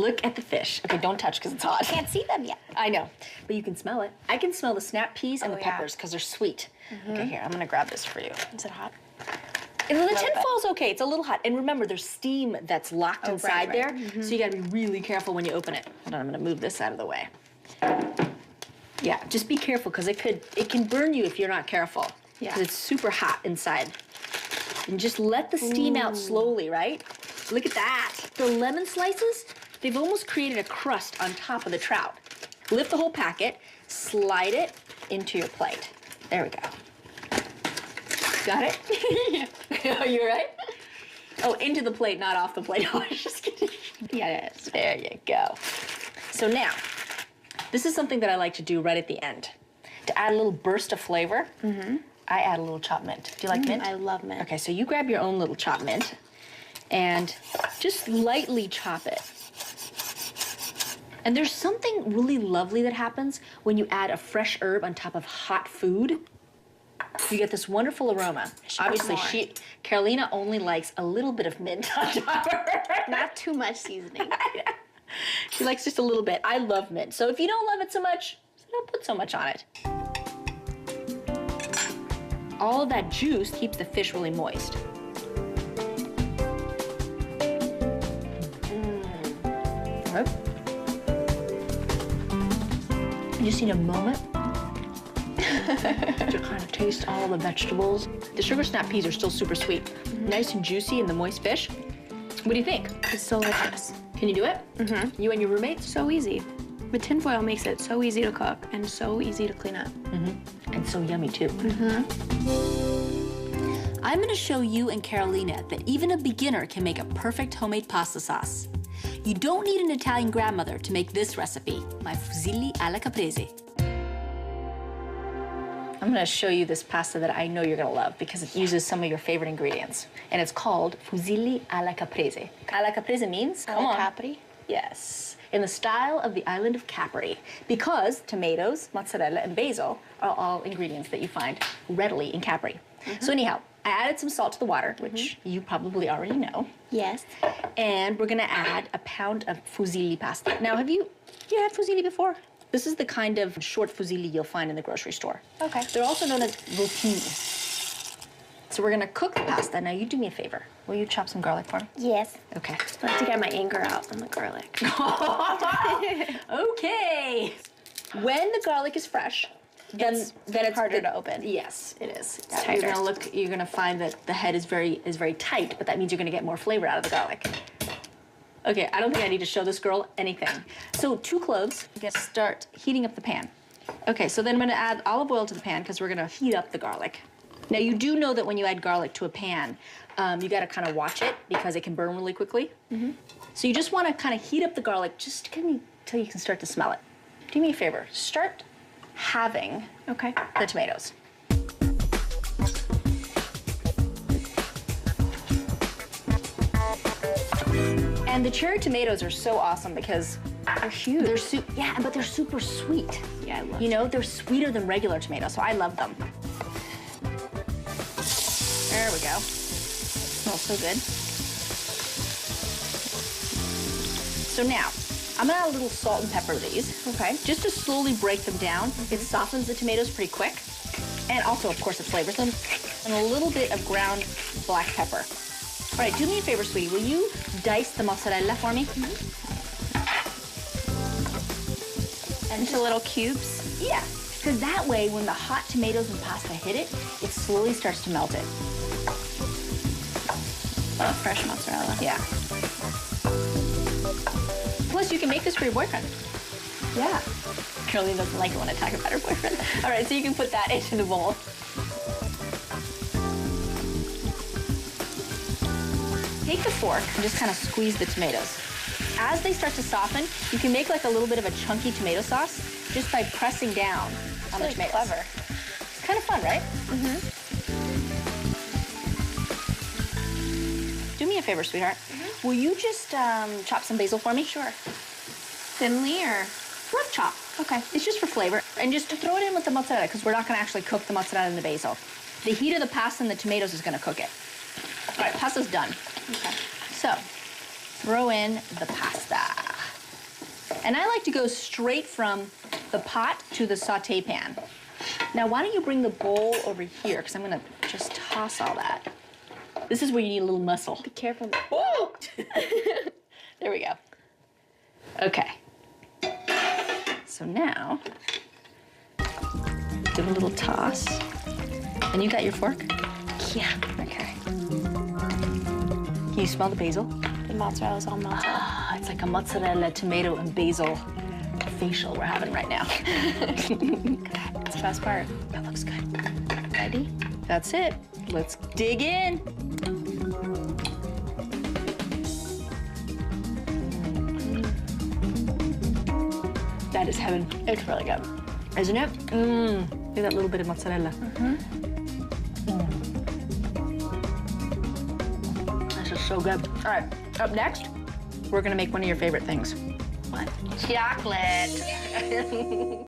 Look at the fish. Okay, don't touch because it's hot. I can't see them yet. I know, but you can smell it. I can smell the snap peas and the peppers because they're sweet. Okay, here, I'm gonna grab this for you. Is it hot? And the tin foil's okay, it's a little hot. And remember, there's steam that's locked inside there, so you gotta be really careful when you open it. Hold on, I'm gonna move this out of the way. Yeah, just be careful, because it can burn you if you're not careful. Yeah. Because it's super hot inside. And just let the steam out slowly, right? Look at that. The lemon slices, they've almost created a crust on top of the trout. Lift the whole packet, slide it into your plate. There we go. Got it? Yeah. Are you all right? Oh, into the plate, not off the plate. I was just kidding. Yes, there you go. So now, this is something that I like to do right at the end. To add a little burst of flavor, I add a little chopped mint. Do you like mint? I love mint. Okay, so you grab your own little chopped mint and just lightly chop it. And there's something really lovely that happens when you add a fresh herb on top of hot food. You get this wonderful aroma. Obviously, Carolina only likes a little bit of mint on top of her. Not too much seasoning. She likes just a little bit. I love mint. So if you don't love it so much, don't put so much on it. All of that juice keeps the fish really moist. Right. You just need a moment to kind of taste all the vegetables. The sugar snap peas are still super sweet. Nice and juicy in the moist fish. What do you think? It's delicious. Can you do it? You and your roommates? So easy. The tinfoil makes it so easy to cook and so easy to clean up. And so yummy too. I'm gonna show you and Carolina that even a beginner can make a perfect homemade pasta sauce. You don't need an Italian grandmother to make this recipe, my fusilli alla Caprese. I'm gonna show you this pasta that I know you're gonna love because it uses some of your favorite ingredients. And it's called fusilli alla Caprese. Alla Caprese means, come on. Capri? Yes, in the style of the island of Capri, because tomatoes, mozzarella, and basil are all ingredients that you find readily in Capri. So anyhow, I added some salt to the water, which you probably already know. Yes. And we're gonna add a pound of fusilli pasta. Now, have you had fusilli before? This is the kind of short fusilli you'll find in the grocery store. Okay. They're also known as rotini. So we're gonna cook the pasta. Now, you do me a favor. Will you chop some garlic for me? Yes. Okay. I have to get my anger out on the garlic. Okay. When the garlic is fresh, then it's harder to open. Yes, it is. It's You're gonna find that the head is very tight, but that means you're gonna get more flavor out of the garlic. Okay, I don't think I need to show this girl anything. So 2 cloves. We're gonna start heating up the pan. Okay, so then I'm gonna add olive oil to the pan because we're gonna heat up the garlic. Now, you do know that when you add garlic to a pan, you gotta kind of watch it because it can burn really quickly. So you just wanna kind of heat up the garlic just until you can start to smell it. Do me a favor, start halving the tomatoes. And the cherry tomatoes are so awesome because they're huge. But they're super sweet. Yeah, I love them. You know, they're sweeter than regular tomatoes, so I love them. There we go. Smells so good. So now, I'm gonna add a little salt and pepper these. Okay. Just to slowly break them down. It softens the tomatoes pretty quick. And also, of course, it flavors them. And a little bit of ground black pepper. All right, do me a favor, sweetie. Will you dice the mozzarella for me? And into little cubes? Yeah, because that way, when the hot tomatoes and pasta hit it, it slowly starts to melt it. Love fresh mozzarella. Yeah. Plus, you can make this for your boyfriend. Yeah. Carolina doesn't like it when I talk about her boyfriend. All right, so you can put that into the bowl. Take the fork and just kind of squeeze the tomatoes. As they start to soften, you can make like a little bit of a chunky tomato sauce just by pressing down on the tomatoes. Clever. It's kind of fun, right? Do me a favor, sweetheart. Will you just chop some basil for me? Sure. Thinly or? Rough chop. Okay. It's just for flavor. And just throw it in with the mozzarella because we're not going to actually cook the mozzarella and the basil. The heat of the pasta and the tomatoes is going to cook it. All right, pasta's done. Okay. So, throw in the pasta. And I like to go straight from the pot to the saute pan. Now, why don't you bring the bowl over here, because I'm gonna just toss all that. This is where you need a little muscle. Be careful. Whoa! There we go. Okay. So now, give a little toss. And you got your fork? Yeah. Okay. Can you smell the basil? The mozzarella's all melted. Ah, it's like a mozzarella, tomato, and basil facial we're having right now. That's the best part. That looks good. Ready? That's it. Let's dig in. That is heaven. It's really good. Isn't it? Mmm. Look at that little bit of mozzarella. This is so good. All right, up next, we're gonna make one of your favorite things. What? Chocolate.